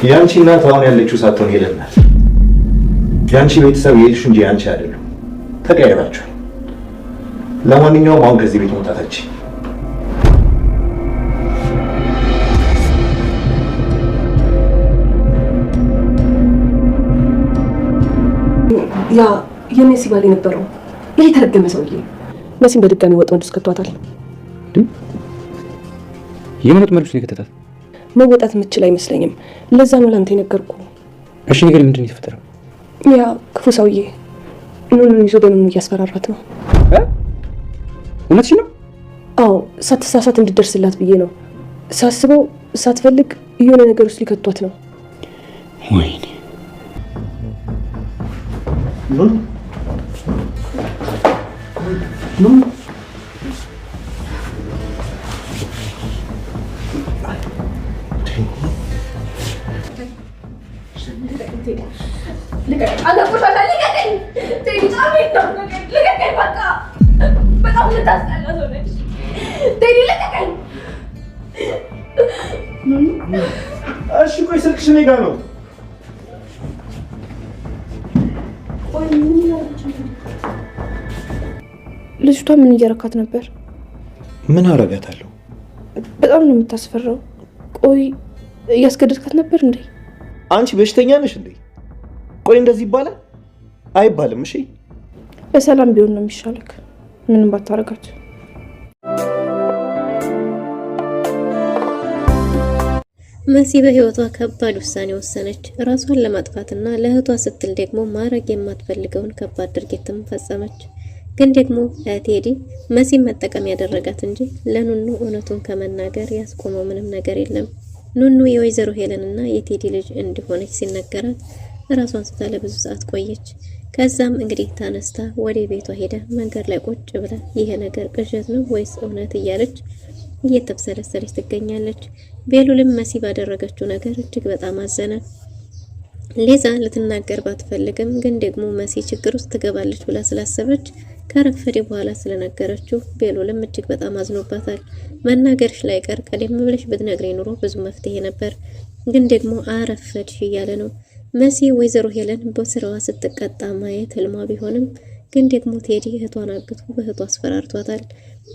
ያንቺ እናት አሁን ያለችው ሳትሆን ሄለን ናት። ያንቺ ቤተሰብ የሄድሽ እንጂ ያንቺ አይደለም። ተቀያይራችኋል። ለማንኛውም አሁን ከዚህ ቤት መውጣታችን ያ የሜሲ ባል የነበረው ይሄ የተረገመ ሰውዬ መሲን በድጋሚ ወጥ ወንድ እስከቷታል። የምንወጥ መልኩ ነው የከተታት። መወጣት የምትችል አይመስለኝም። ለዛ ነው ላንተ የነገርኩ። እሺ ነገር ምንድን ነው የተፈጠረው? ያ ክፉ ሰውዬ ኑኑን ይዞ በምኑ እያስፈራራት ነው። እውነትሽ ነው? አዎ ሳትሳሳት እንድደርስላት ብዬ ነው። ሳስበው ሳትፈልግ የሆነ ነገር ውስጥ ሊከቷት ነው። ወይኔ ኑኑ እሺ ቆይ ስልክሽ እኔ ጋር ነው። ልጅቷ ምን እያረካት ነበር? ምን አረጋታለሁ? በጣም ነው የምታስፈራው። ቆይ እያስገደድካት ነበር እንዴ? አንቺ በሽተኛ ነሽ እንዴ? ቆይ እንደዚህ ይባላል? አይባልም። እሺ በሰላም ቢሆን ነው የሚሻለክ፣ ምንም ባታረጋት። መሲ በህይወቷ ከባድ ውሳኔ ወሰነች። ራሷን ለማጥፋትና ለእህቷ ስትል ደግሞ ማድረግ የማትፈልገውን ከባድ ድርጊትም ፈጸመች። ግን ደግሞ ቴዲ መሲን መጠቀም ያደረጋት እንጂ ለኑኑ እውነቱን ከመናገር ያስቆመው ምንም ነገር የለም። ኑኑ የወይዘሮ ሄለንና የቴዲ ልጅ እንደሆነች ሲነገራት ራሷን ስታ ለብዙ ሰዓት ቆየች። ከዛም እንግዲህ ታነስታ ወደ ቤቷ ሄዳ መንገድ ላይ ቁጭ ብላ ይሄ ነገር ቅዠት ነው ወይስ እውነት እያለች እየተብሰለሰለች ትገኛለች። ቤሉልም መሲ ባደረገችው ነገር እጅግ በጣም አዘነ። ሌዛ ልትናገር ባትፈልግም ግን ደግሞ መሲ ችግር ውስጥ ትገባለች ብላ ስላሰበች ከረፈደ በኋላ ስለነገረችው ቤሉልም እጅግ በጣም አዝኖባታል። መናገርሽ ላይ ቀር ቀደም ብለሽ ብትነግሬ ኑሮ ብዙ መፍትሄ ነበር፣ ግን ደግሞ አረፈድሽ እያለ ነው። መሲ ወይዘሮ ሄለን በስራዋ ስትቀጣ ማየት ህልሟ ቢሆንም ግን ደግሞ ቴዲ እህቷን አግቶ በእህቷ አስፈራርቷታል።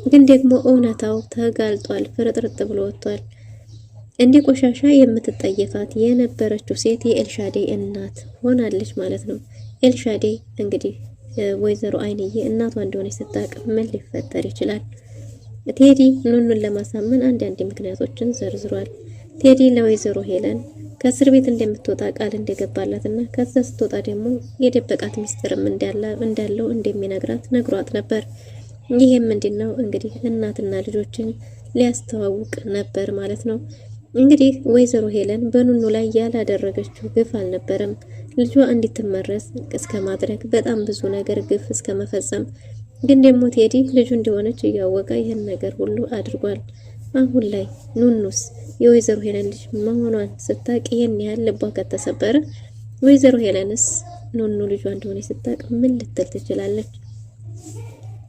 ግን ደግሞ እውነታው ተጋልጧል፣ ፍርጥርጥ ብሎ ወጥቷል። እንደ ቆሻሻ የምትጠየፋት የነበረችው ሴት የኤልሻዴ እናት ሆናለች ማለት ነው። ኤልሻዴ እንግዲህ ወይዘሮ አይንዬ እናቷ እንደሆነች ስታውቅ ምን ሊፈጠር ይችላል? ቴዲ ኑኑን ለማሳመን አንዳንድ ምክንያቶችን ዘርዝሯል። ቴዲ ለወይዘሮ ሄለን ከእስር ቤት እንደምትወጣ ቃል እንደገባላትና ከዛ ስትወጣ ደግሞ የደበቃት ሚስጥርም እንዳለው እንደሚነግራት ነግሯት ነበር። ይሄም ምንድነው እንግዲህ እናትና ልጆችን ሊያስተዋውቅ ነበር ማለት ነው። እንግዲህ ወይዘሮ ሄለን በኑኑ ላይ ያላደረገችው ግፍ አልነበረም። ልጇ እንድትመረስ እስከ ማድረግ በጣም ብዙ ነገር ግፍ እስከ መፈጸም። ግን ደግሞ ቴዲ ልጁ እንደሆነች እያወቀ ይህን ነገር ሁሉ አድርጓል። አሁን ላይ ኑኑስ የወይዘሮ ሄለን ልጅ መሆኗን ስታቅ ይሄን ያህል ልቧ ከተሰበረ ወይዘሮ ሄለንስ ኑኑ ልጇ እንደሆነች ስታቅ ምን ልትል ትችላለች?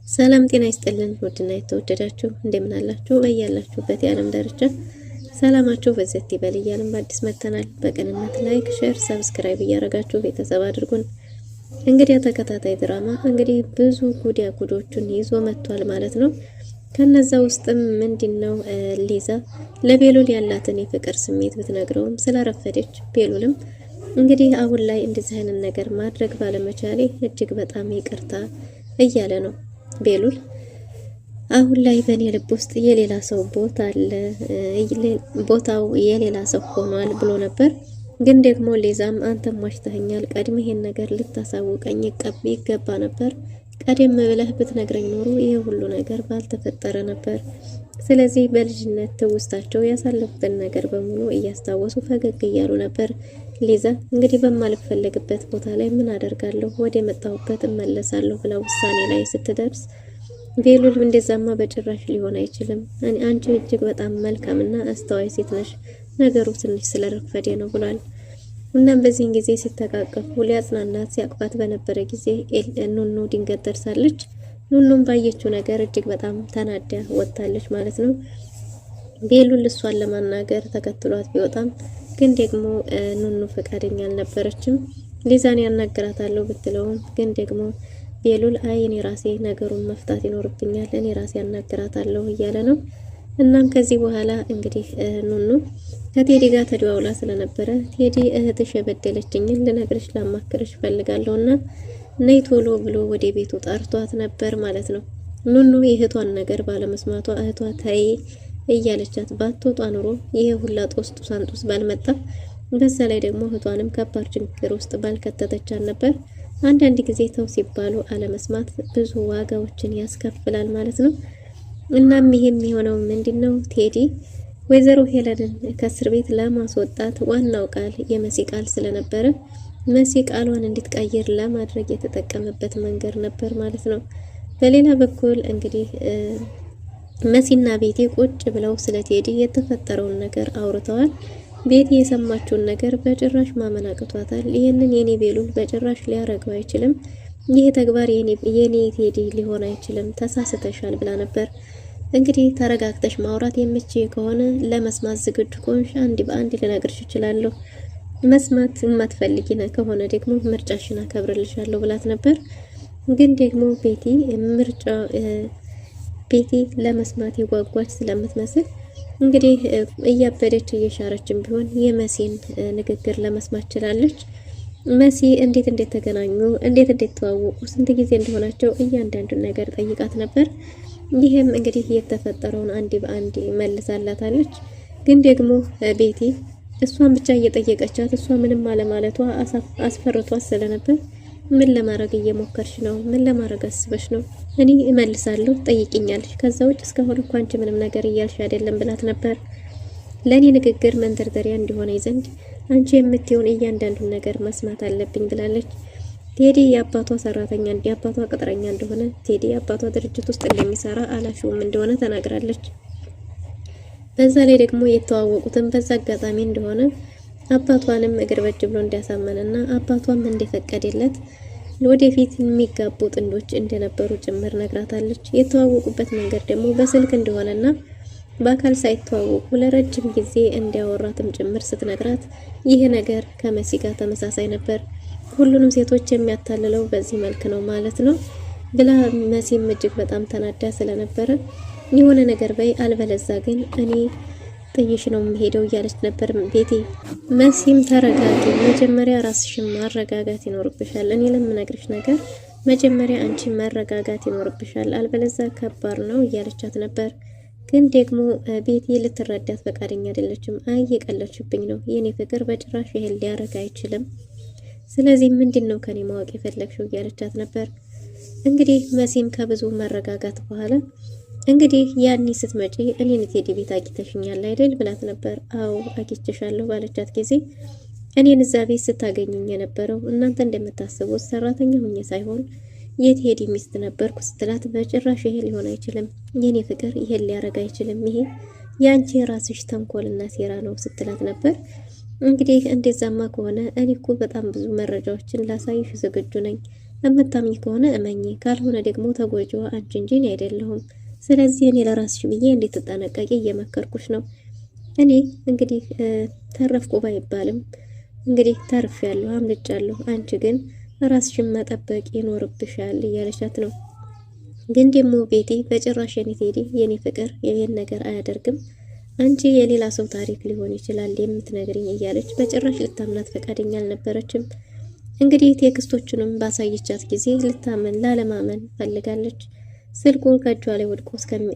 ሰላም ጤና ይስጥልን ውድና የተወደዳችሁ እንደምን አላችሁ? በያላችሁበት የዓለም ዳርቻ ሰላማችሁ በዘት ይበል እያልን በአዲስ መተናል። በቅንነት ላይክ፣ ሼር፣ ሰብስክራይብ እያደረጋችሁ ቤተሰብ አድርጉን። እንግዲህ ተከታታይ ድራማ እንግዲህ ብዙ ጉዶችን ይዞ መጥቷል ማለት ነው። ከነዛ ውስጥም ምንድነው ሊዛ ለቤሉል ያላትን የፍቅር ስሜት ብትነግረውም ስላረፈደች ቤሉልም እንግዲህ አሁን ላይ እንደዚህ አይነት ነገር ማድረግ ባለመቻሌ እጅግ በጣም ይቅርታ እያለ ነው። ቤሉል አሁን ላይ በእኔ ልብ ውስጥ የሌላ ሰው ቦታ አለ፣ ቦታው የሌላ ሰው ሆኗል ብሎ ነበር። ግን ደግሞ ሊዛም አንተም ዋሽተኸኛል፣ ቀድመህ ይሄን ነገር ልታሳውቀኝ ይገባ ነበር፣ ቀደም ብለህ ብትነግረኝ ኖሮ ይሄ ሁሉ ነገር ባልተፈጠረ ነበር። ስለዚህ በልጅነት ትውስታቸው ያሳለፉትን ነገር በሙሉ እያስታወሱ ፈገግ እያሉ ነበር። ሊዛ እንግዲህ በማልፈልግበት ቦታ ላይ ምን አደርጋለሁ፣ ወደ መጣሁበት እመለሳለሁ ብላ ውሳኔ ላይ ስትደርስ ቤሉል እንደዛማ በጭራሽ ሊሆን አይችልም፣ አንቺ እጅግ በጣም መልካምና አስተዋይ ሴት ነሽ፣ ነገሩ ትንሽ ስለረፈደ ነው ብሏል። እናም በዚህን ጊዜ ሲተቃቀፉ ሊያጽናናት ሲያቅፋት በነበረ ጊዜ ኑኑ ድንገት ደርሳለች። ኑኑም ባየችው ነገር እጅግ በጣም ተናዳ ወጥታለች ማለት ነው። ቤሉል እሷን ለማናገር ተከትሏት ቢወጣም ግን ደግሞ ኑኑ ፈቃደኛ አልነበረችም። ሊዛን ያናግራታለሁ ብትለውም ግን ደግሞ ቤሉል አይ እኔ ራሴ ነገሩን መፍታት ይኖርብኛል፣ እኔ ራሴ ያናግራታለሁ እያለ ነው። እናም ከዚህ በኋላ እንግዲህ ኑኑ ከቴዲ ጋር ተደዋውላ ስለነበረ ቴዲ እህትሽ የበደለችኝን ልነግርሽ ላማክርሽ ፈልጋለሁና ነይ ቶሎ ብሎ ወደ ቤቱ ጠርቷት ነበር ማለት ነው። ኑኑ የእህቷን ነገር ባለመስማቷ እህቷ ተይ እያለቻት ባትወጣ ኑሮ ይሄ ሁላ ጦስ ጡሳንጡስ ባልመጣ፣ በዛ ላይ ደግሞ እህቷንም ከባድ ችግር ውስጥ ባልከተተቻት ነበር። አንዳንድ ጊዜ ተው ሲባሉ አለመስማት ብዙ ዋጋዎችን ያስከፍላል ማለት ነው። እናም ይሄም የሆነው ምንድነው ቴዲ ወይዘሮ ሄለንን ከእስር ቤት ለማስወጣት ዋናው ቃል የመሲ ቃል ስለነበረ መሲ ቃሏን እንድትቀይር ለማድረግ የተጠቀመበት መንገድ ነበር ማለት ነው። በሌላ በኩል እንግዲህ መሲና ቤቲ ቁጭ ብለው ስለ ቴዲ የተፈጠረውን ነገር አውርተዋል። ቤቲ የሰማችውን ነገር በጭራሽ ማመን አቅቷታል። ይህንን የኔ ቤሉል በጭራሽ ሊያረገው አይችልም፣ ይህ ተግባር የኔ ቴዲ ሊሆን አይችልም፣ ተሳስተሻል ብላ ነበር። እንግዲህ ተረጋግተሽ ማውራት የምትችይ ከሆነ ለመስማት ዝግጁ ከሆንሽ አንድ በአንድ ልነግርሽ እችላለሁ፣ መስማት የማትፈልጊ ከሆነ ደግሞ ምርጫሽን አከብርልሻለሁ ብላት ነበር። ግን ደግሞ ቤቲ ለመስማት የጓጓች ስለምትመስል እንግዲህ እያበደች እየሻረችም ቢሆን የመሲን ንግግር ለመስማት ችላለች። መሲ እንዴት ተገናኙ፣ እንዴት ተዋወቁ፣ ስንት ጊዜ እንደሆናቸው እያንዳንዱን ነገር ጠይቃት ነበር። ይህም እንግዲህ የተፈጠረውን አንድ በአንድ መልሳላታለች። ግን ደግሞ ቤቲ እሷን ብቻ እየጠየቀቻት እሷ ምንም አለማለቷ አስፈርቷት ስለነበር ምን ለማድረግ እየሞከርሽ ነው? ምን ለማድረግ አስበሽ ነው? እኔ እመልሳለሁ ጠይቂኛለሽ፣ ከዛ ውጭ እስካሁን እኮ አንቺ ምንም ነገር እያልሽ አይደለም ብላት ነበር። ለእኔ ንግግር መንደርደሪያ እንዲሆነ ዘንድ አንቺ የምትሆን እያንዳንዱን ነገር መስማት አለብኝ ብላለች። ቴዲ የአባቷ ሰራተኛ የአባቷ ቅጥረኛ እንደሆነ ቴዲ የአባቷ ድርጅት ውስጥ እንደሚሰራ አላፊውም እንደሆነ ተናግራለች። በዛ ላይ ደግሞ የተዋወቁትን በዛ አጋጣሚ እንደሆነ አባቷንም እግር በእጅ ብሎ እንዲያሳመንና አባቷም እንደፈቀደለት ወደፊት የሚጋቡ ጥንዶች እንደነበሩ ጭምር ነግራታለች። የተዋወቁበት መንገድ ደግሞ በስልክ እንደሆነና በአካል ሳይተዋወቁ ለረጅም ጊዜ እንዲያወራትም ጭምር ስትነግራት ይህ ነገር ከመሲ ጋር ተመሳሳይ ነበር፣ ሁሉንም ሴቶች የሚያታልለው በዚህ መልክ ነው ማለት ነው ብላ መሲም እጅግ በጣም ተናዳ ስለነበረ የሆነ ነገር በይ አልበለዛ ግን እኔ ጥይሽ ነው የምሄደው እያለች ነበር ቤቲ። መሲም ተረጋጊ፣ መጀመሪያ ራስሽን ማረጋጋት ይኖርብሻል፣ እኔ ለምነግርሽ ነገር መጀመሪያ አንቺ መረጋጋት ይኖርብሻል፣ አልበለዛ ከባድ ነው እያለቻት ነበር። ግን ደግሞ ቤቲ ልትረዳት ፈቃደኛ አይደለችም። አይ የቀለችብኝ ነው የኔ ፍቅር፣ በጭራሽ ይሄን ሊያረጋ አይችልም፣ ስለዚህ ምንድነው ከኔ ማወቅ የፈለግሽው እያለቻት ነበር። እንግዲህ መሲም ከብዙ መረጋጋት በኋላ እንግዲህ ያኔ ስትመጪ እኔን ቴዲ ቤት አግኝተሽኛል አይደል ብላት ነበር። አዎ አግኝቼሻለሁ ባለቻት ጊዜ እኔን እዛ ቤት ስታገኙኝ የነበረው እናንተ እንደምታስቡት ሰራተኛ ሆኜ ሳይሆን የቴዲ ሚስት ነበርኩ ስትላት፣ በጭራሽ ይሄ ሊሆን አይችልም የኔ ፍቅር፣ ይሄን ሊያረጋ አይችልም፣ ይሄ ያንቺ የራስሽ ተንኮልና ሴራ ነው ስትላት ነበር። እንግዲህ እንደዛማ ከሆነ እኔ እኮ በጣም ብዙ መረጃዎችን ላሳይሽ ዝግጁ ነኝ፣ እምታምኝ ከሆነ እመኚ፣ ካልሆነ ደግሞ ተጎጂዋ አንቺ እንጂ እኔ አይደለሁም። ስለዚህ እኔ ለራስሽ ብዬ እንድትጠነቀቂ እየመከርኩሽ ነው። እኔ እንግዲህ ተረፍኩ ባይባልም እንግዲህ ተርፌያለሁ፣ አምልጫለሁ። አንቺ ግን ራስሽን መጠበቅ ይኖርብሻል እያለቻት ነው። ግን ደግሞ ቤቲ በጭራሽ የኔ ቴዲ የኔ ፍቅር ይሄን ነገር አያደርግም፣ አንቺ የሌላ ሰው ታሪክ ሊሆን ይችላል የምትነግሪኝ እያለች በጭራሽ ልታምናት ፈቃደኛ አልነበረችም። እንግዲህ ቴክስቶቹንም ባሳየቻት ጊዜ ልታመን ላለማመን ፈልጋለች። ስልኩን ከእጇ ላይ ወድቆ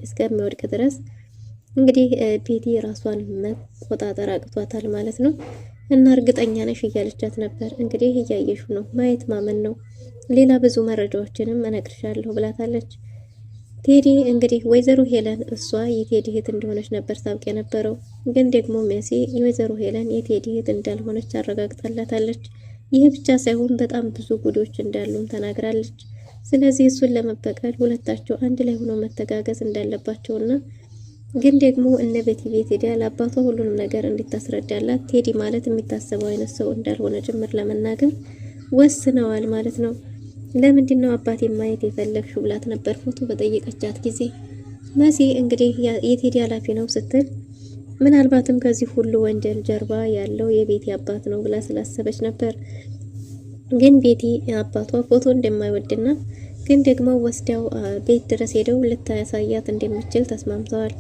እስከሚወድቅ ድረስ እንግዲህ ቤቲ ራሷን መቆጣጠር አቅቷታል ማለት ነው። እና እርግጠኛ ነሽ እያለቻት ነበር። እንግዲህ እያየሹ ነው፣ ማየት ማመን ነው፣ ሌላ ብዙ መረጃዎችንም እነግርሻለሁ ብላታለች። ቴዲ እንግዲህ ወይዘሮ ሄለን እሷ የቴዲ እህት እንደሆነች ነበር ታውቅ የነበረው። ግን ደግሞ መሲ የወይዘሮ ሄለን የቴዲ እህት እንዳልሆነች አረጋግጣላታለች። ይህ ብቻ ሳይሆን በጣም ብዙ ጉዶች እንዳሉም ተናግራለች። ስለዚህ እሱን ለመበቀል ሁለታቸው አንድ ላይ ሆኖ መተጋገዝ እንዳለባቸውና ግን ደግሞ እነ ቤቲ ቤት ሄዳ ለአባቷ ሁሉንም ነገር እንድታስረዳላት ቴዲ ማለት የሚታሰበው አይነት ሰው እንዳልሆነ ጭምር ለመናገር ወስነዋል ማለት ነው። ለምንድነው አባቴ ማየት የፈለግሽው ብላት ነበር ፎቶ በጠየቀቻት ጊዜ። መሲ እንግዲህ የቴዲ ኃላፊ ነው ስትል ምናልባትም ከዚህ ሁሉ ወንጀል ጀርባ ያለው የቤቲ አባት ነው ብላ ስላሰበች ነበር። ግን ቤቲ አባቷ ፎቶ እንደማይወድና ግን ደግሞ ወስደው ቤት ድረስ ሄደው ልታሳያት እንደምትችል ተስማምተዋል።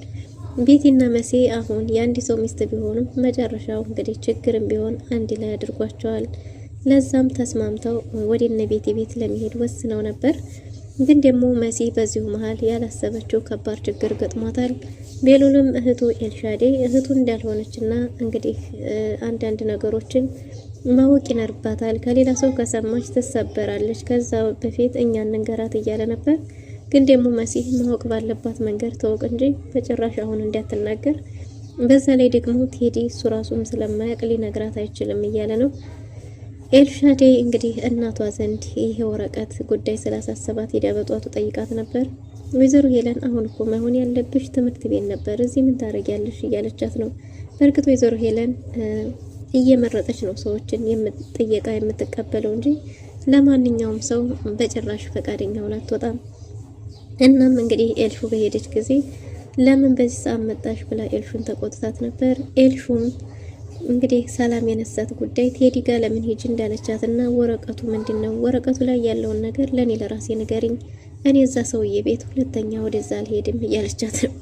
ቤቲና መሲ አሁን የአንድ ሰው ሚስት ቢሆኑም መጨረሻው እንግዲህ ችግርም ቢሆን አንድ ላይ አድርጓቸዋል። ለዛም ተስማምተው ወደ እነ ቤቲ ቤት ለመሄድ ወስነው ነበር። ግን ደግሞ መሲ በዚሁ መሀል ያላሰበችው ከባድ ችግር ገጥሟታል። ቤሉልም እህቱ ኤልሻዴ እህቱ እንዳልሆነችና እንግዲህ አንዳንድ ነገሮችን ማወቅ ይኖርባታል። ከሌላ ሰው ከሰማች ትሰበራለች። ከዛ በፊት እኛ እንንገራት እያለ ነበር። ግን ደግሞ መሲ ማወቅ ባለባት መንገድ ተወቅ እንጂ በጭራሽ አሁን እንዳትናገር። በዛ ላይ ደግሞ ቴዲ እሱ ራሱም ስለማያውቅ ሊነግራት አይችልም እያለ ነው። ኤልሻዴ እንግዲህ እናቷ ዘንድ ይሄ ወረቀት ጉዳይ ስላሳሰባት ሄዳ በጧቱ ጠይቃት ነበር። ወይዘሮ ሄለን አሁን እኮ መሆን ያለብሽ ትምህርት ቤት ነበር፣ እዚህ ምን ታደርጊያለሽ እያለቻት ነው። በእርግጥ ወይዘሮ ሄለን እየመረጠች ነው ሰዎችን ጥየቃ የምትቀበለው እንጂ ለማንኛውም ሰው በጭራሽ ፈቃደኛ ሆና አትወጣም። እናም እንግዲህ ኤልሹ በሄደች ጊዜ ለምን በዚህ ሰዓት መጣሽ ብላ ኤልሹን ተቆጥታት ነበር። ኤልሹም እንግዲህ ሰላም የነሳት ጉዳይ ቴዲ ጋር ለምን ሄጅ እንዳለቻትና ወረቀቱ ምንድነው፣ ወረቀቱ ላይ ያለውን ነገር ለኔ ለራሴ ንገሪኝ፣ እኔ እዛ ሰውዬ ቤት ሁለተኛ ወደዛ አልሄድም እያለቻት ነው።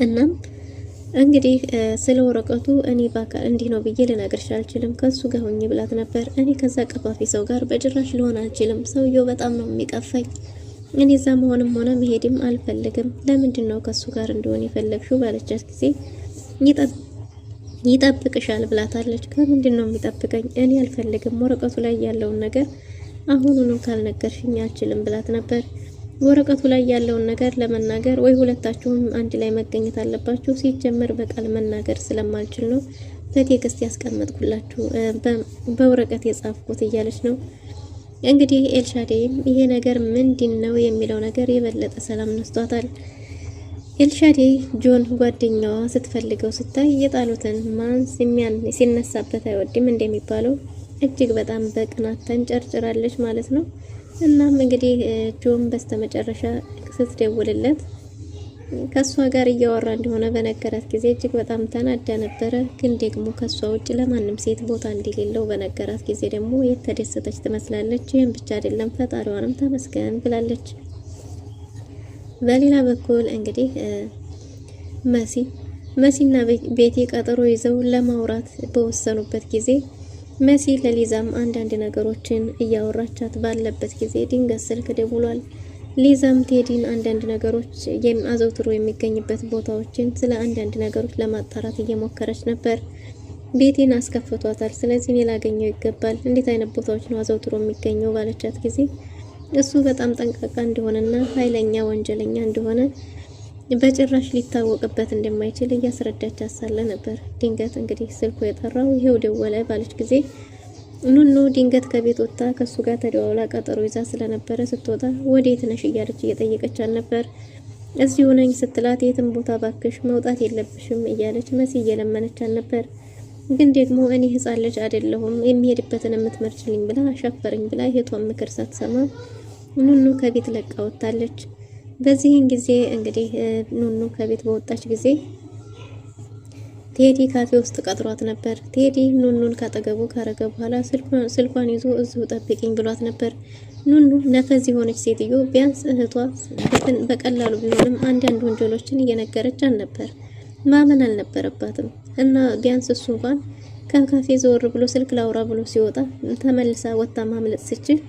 እናም እንግዲህ ስለ ወረቀቱ እኔ በአካል እንዲህ ነው ብዬ ልነግርሽ አልችልም፣ ከሱ ጋር ሆኜ ብላት ነበር። እኔ ከዛ ቀፋፊ ሰው ጋር በጭራሽ ልሆን አልችልም፣ ሰውየው በጣም ነው የሚቀፋኝ፣ እኔ እዛ መሆንም ሆነ መሄድም አልፈልግም። ለምንድን ነው ከሱ ጋር እንደሆነ የፈለግሽው ባለቻት ጊዜ ይጠብቅሻል ብላታለች። ከምንድን ነው የሚጠብቀኝ? እኔ አልፈልግም፣ ወረቀቱ ላይ ያለውን ነገር አሁኑኑ ካልነገርሽኝ አልችልም ብላት ነበር። ወረቀቱ ላይ ያለውን ነገር ለመናገር ወይ ሁለታችሁም አንድ ላይ መገኘት አለባችሁ፣ ሲጀመር በቃል መናገር ስለማልችል ነው በቴክስት ያስቀመጥኩላችሁ በወረቀት የጻፍኩት እያለች ነው። እንግዲህ ኤልሻዴም ይሄ ነገር ምንድን ነው የሚለው ነገር የበለጠ ሰላም ነስቷታል። ኤልሻዴ ጆን ጓደኛዋ ስትፈልገው ስታይ የጣሉትን ማን ሲነሳበት አይወድም እንደሚባለው እጅግ በጣም በቅናት ተንጨርጭራለች ማለት ነው። እናም እንግዲህ ጆን በስተመጨረሻ ስትደውልለት ከሷ ጋር እያወራ እንደሆነ በነገራት ጊዜ እጅግ በጣም ተናዳ ነበረ። ግን ደግሞ ከሷ ውጭ ለማንም ሴት ቦታ እንደሌለው በነገራት ጊዜ ደግሞ የተደሰተች ትመስላለች። ይህም ብቻ አይደለም ፈጣሪዋንም ተመስገን ብላለች። በሌላ በኩል እንግዲህ መሲና ቤቲ ቀጠሮ ይዘው ለማውራት በወሰኑበት ጊዜ መሲ ለሊዛም አንዳንድ ነገሮችን እያወራቻት ባለበት ጊዜ ድንገት ስልክ ደውሏል። ሊዛም ቴዲን አንዳንድ ነገሮች አዘውትሮ የሚገኝበት ቦታዎችን ስለ አንዳንድ ነገሮች ለማጣራት እየሞከረች ነበር። ቤቲን አስከፍቷታል። ስለዚህ እኔ ላገኘው ይገባል፣ እንዴት አይነት ቦታዎች ነው አዘውትሮ የሚገኘው ባለቻት ጊዜ እሱ በጣም ጠንቃቃ እንደሆነና ኃይለኛ ወንጀለኛ እንደሆነ በጭራሽ ሊታወቅበት እንደማይችል እያስረዳች አሳለ ነበር። ድንገት እንግዲህ ስልኩ የጠራው ይሄው ደወለ ባለች ጊዜ ኑኑ ድንገት ከቤት ወጣ ከሱ ጋር ተደዋውላ ቀጠሮ ይዛ ስለነበረ ስትወጣ ወዴት ነሽ እያለች እየጠየቀቻት ነበር። እዚሁ ነኝ ስትላት የትም ቦታ ባክሽ መውጣት የለብሽም እያለች መሲ እየለመነቻት ነበር። ግን ደግሞ እኔ ህፃን ልጅ አይደለሁም የሚሄድበትን የምትመርጭልኝ ብላ አሻፈረኝ ብላ እህቷን ምክር ሳትሰማ ኑኑ ከቤት ለቃ ወጣለች። በዚህን ጊዜ እንግዲህ ኑኑ ከቤት በወጣች ጊዜ ቴዲ ካፌ ውስጥ ቀጥሯት ነበር። ቴዲ ኑኑን ካጠገቡ ካረገ በኋላ ስልኳን ይዞ እዚሁ ጠብቂኝ ብሏት ነበር። ኑኑ ነፈዝ የሆነች ሴትዮ ቢያንስ እህቷ በቀላሉ ቢሆንም አንዳንድ ወንጀሎችን እየነገረቻት ነበር። ማመን አልነበረባትም እና ቢያንስ እሱ እንኳን ከካፌ ዘወር ብሎ ስልክ ላውራ ብሎ ሲወጣ ተመልሳ ወጣ ማምለጥ ስችል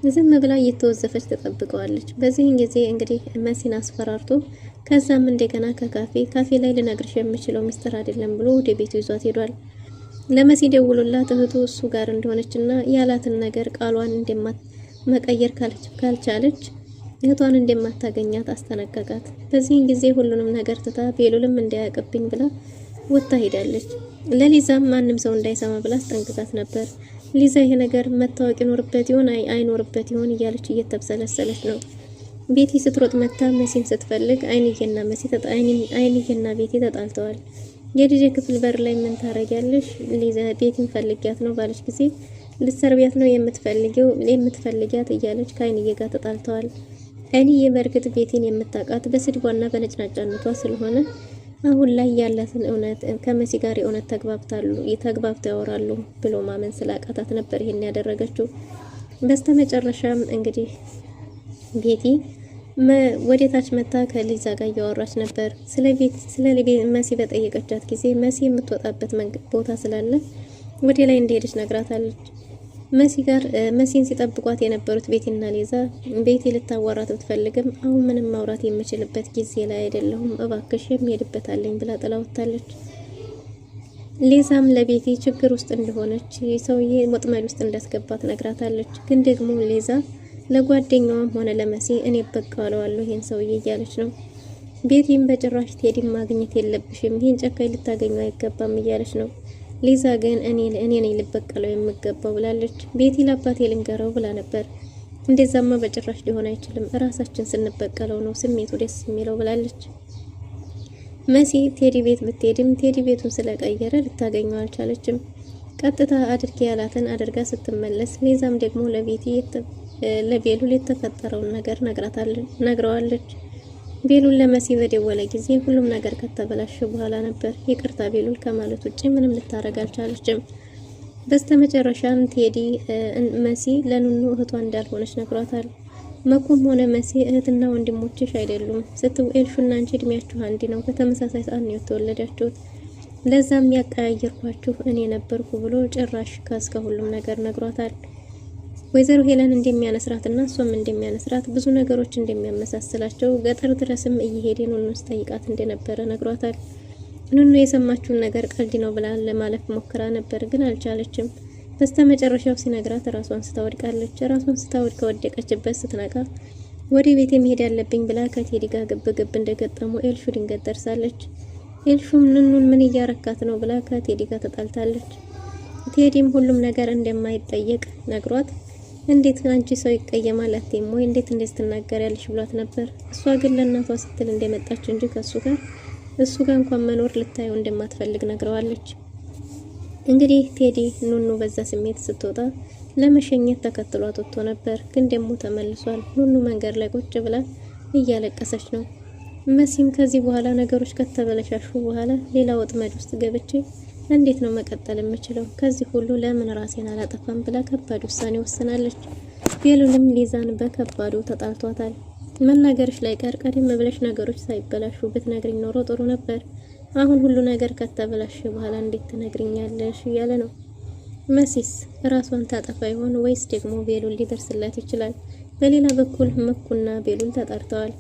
ዝም ብላ እየተወዘፈች ተጠብቀዋለች። በዚህን ጊዜ እንግዲህ መሲን አስፈራርቶ ከዛም እንደገና ካፌ ላይ ልነግርሽ የምችለው ሚስጥር አይደለም ብሎ ወደ ቤቱ ይዟት ሄዷል። ለመሲ ደውሎላት እህቱ እሱ ጋር እንደሆነችና ያላትን ነገር ቃሏን መቀየር ካልቻለች እህቷን እንደማታገኛት አስጠነቀቃት። በዚህን ጊዜ ሁሉንም ነገር ትታ ቤሉልም እንዳያቀብኝ ብላ ወጣ ሄዳለች። ለሊዛም ማንም ሰው እንዳይሰማ ብላ አስጠንቅቃት ነበር። ሊዛ ይሄ ነገር መታወቅ ይኖርበት ይሆን አይኖርበት ይሆን እያለች እየተብሰለሰለች ነው። ቤቲ ስትሮጥ መታ መሲን ስትፈልግ አይንዬና ቤቲ ተጣልተዋል። የልጄ ክፍል በር ላይ ምን ታረጊያለሽ? ሊዛ ቤቲን ፈልጊያት ነው ባለች ጊዜ ልትሰርቢያት ነው የምትፈልጊያት እያለች ከአይንዬ ጋር ተጣልተዋል። አይንዬ በእርግጥ ቤቲን የምታውቃት በስድቧና በነጭናጫነቷ ስለሆነ አሁን ላይ ያላትን እውነት ከመሲ ጋር የእውነት ተግባብተው ያወራሉ ብሎ ማመን ስላቃታት ነበር ይሄን ያደረገችው። በስተመጨረሻም እንግዲህ ቤቲ ወደታች መታ ከሊዛ ጋር እያወራች ነበር። ስለ መሲ በጠየቀቻት ጊዜ መሲ የምትወጣበት ቦታ ስላለ ወደ ላይ እንደሄደች ነግራታለች። መሲን ሲጠብቋት የነበሩት ቤቲና ሊዛ ቤቲ ልታዋራት ብትፈልግም አሁን ምንም ማውራት የምችልበት ጊዜ ላይ አይደለሁም፣ እባክሽ የሚሄድበት አለኝ ብላ ጥላ ወጥታለች። ሊዛም ለቤቲ ችግር ውስጥ እንደሆነች ሰውዬ ወጥመድ ውስጥ እንዳስገባት ነግራታለች። ግን ደግሞ ሊዛ ለጓደኛዋም ሆነ ለመሲ እኔ በቃለዋለሁ ይሄን ሰውዬ እያለች ነው። ቤቲም በጭራሽ ቴዲን ማግኘት የለብሽም፣ ይሄን ጨካኝ ልታገኙ አይገባም እያለች ነው። ሊዛ ግን እኔ ነኝ ልበቀለው የምገባው ብላለች። ቤቲ ለአባቴ ልንገረው ብላ ነበር። እንደዛማ በጭራሽ ሊሆን አይችልም፣ እራሳችን ስንበቀለው ነው ስሜቱ ደስ የሚለው ብላለች። መሲ ቴዲ ቤት ብትሄድም ቴዲ ቤቱን ስለቀየረ ልታገኘው አልቻለችም። ቀጥታ አድርጌ ያላትን አድርጋ ስትመለስ ሊዛም ደግሞ ለቤሉል የተፈጠረውን ነገር ነግረዋለች። ቤሉል ለመሲ በደወለ ጊዜ ሁሉም ነገር ከተበላሸ በኋላ ነበር ይቅርታ ቤሉል ከማለት ውጪ ምንም ልታረግ አልቻለችም። በስተመጨረሻም ቴዲ መሲ ለኑኑ እህቷ እንዳልሆነች ነግሯታል። መኩም ሆነ መሲ እህትና ወንድሞችሽ አይደሉም ስትው ኤልሹና አንቺ እድሜያችሁ አንድ ነው፣ በተመሳሳይ ሰዓት ነው የተወለዳችሁት፣ ለዛም ያቀያየርኳችሁ እኔ ነበርኩ ብሎ ጭራሽ ካስከ ሁሉም ነገር ነግሯታል። ወይዘሮ ሄለን እንደሚያነስራትና እሷም እንደሚያነስራት ብዙ ነገሮች እንደሚያመሳስላቸው ገጠር ድረስም እየሄደ ኑኑን ስጠይቃት እንደነበረ ነግሯታል። ኑኑ የሰማችውን ነገር ቀልድ ነው ብላ ለማለፍ ሞክራ ነበር፣ ግን አልቻለችም። በስተመጨረሻው ሲነግራት ራሷን ስታወድቃለች። ራሷን ስታወድቅ ከወደቀችበት ስትነቃ ወደ ቤት መሄድ ያለብኝ ብላ ከቴዲ ጋር ግብ እንደገጠሙ ኤልሹ ድንገት ደርሳለች። ኤልሹም ኑኑን ምን እያረካት ነው ብላ ከቴዲ ጋር ተጣልታለች። ቴዲም ሁሉም ነገር እንደማይጠየቅ ነግሯት እንዴት አንቺ ሰው ይቀየማል አትይም ወይ እንዴት ትናገሪያለሽ ብሏት ነበር። እሷ ግን ለእናቷ ስትል እንደመጣች እንጂ እሱ ጋር እንኳን መኖር ልታየው እንደማትፈልግ ነግረዋለች። እንግዲህ ቴዲ ኑኑ በዛ ስሜት ስትወጣ ለመሸኘት ተከትሏት ወጥቶ ነበር፣ ግን ደግሞ ተመልሷል። ኑኑ መንገድ ላይ ቁጭ ብላ እያለቀሰች ነው። መሲም ከዚህ በኋላ ነገሮች ከተበለሻሹ በኋላ ሌላ ወጥመድ ውስጥ ገብቼ እንዴት ነው መቀጠል የምችለው? ከዚህ ሁሉ ለምን ራሴን አላጠፋም ብላ ከባድ ውሳኔ ወስናለች። ቤሉልም ሊዛን በከባዱ ተጣልቷታል። መናገርሽ ላይ ቀደም ብለሽ ነገሮች ሳይበላሹ ብትነግሪኝ ኖሮ ጥሩ ነበር። አሁን ሁሉ ነገር ከተበላሸ በኋላ እንዴት ትነግሪኛለሽ እያለ ነው። መሲስ ራሷን ታጠፋ ይሆን ወይስ ደግሞ ቤሉል ሊደርስላት ይችላል? በሌላ በኩል መኩና ቤሉል ተጣርተዋል።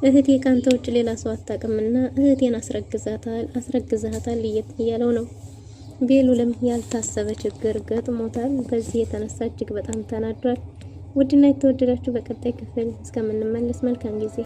እህቴ ካንተ ውጭ ሌላ ሰው አታውቅምና እህቴን አስረግዛታል እያለው ነው። ቤሉልም ያልታሰበ ችግር ገጥሞታል። በዚህ የተነሳ እጅግ በጣም ተናዷል። ውድና የተወደዳችሁ በቀጣይ ክፍል እስከምንመለስ መልካም ጊዜ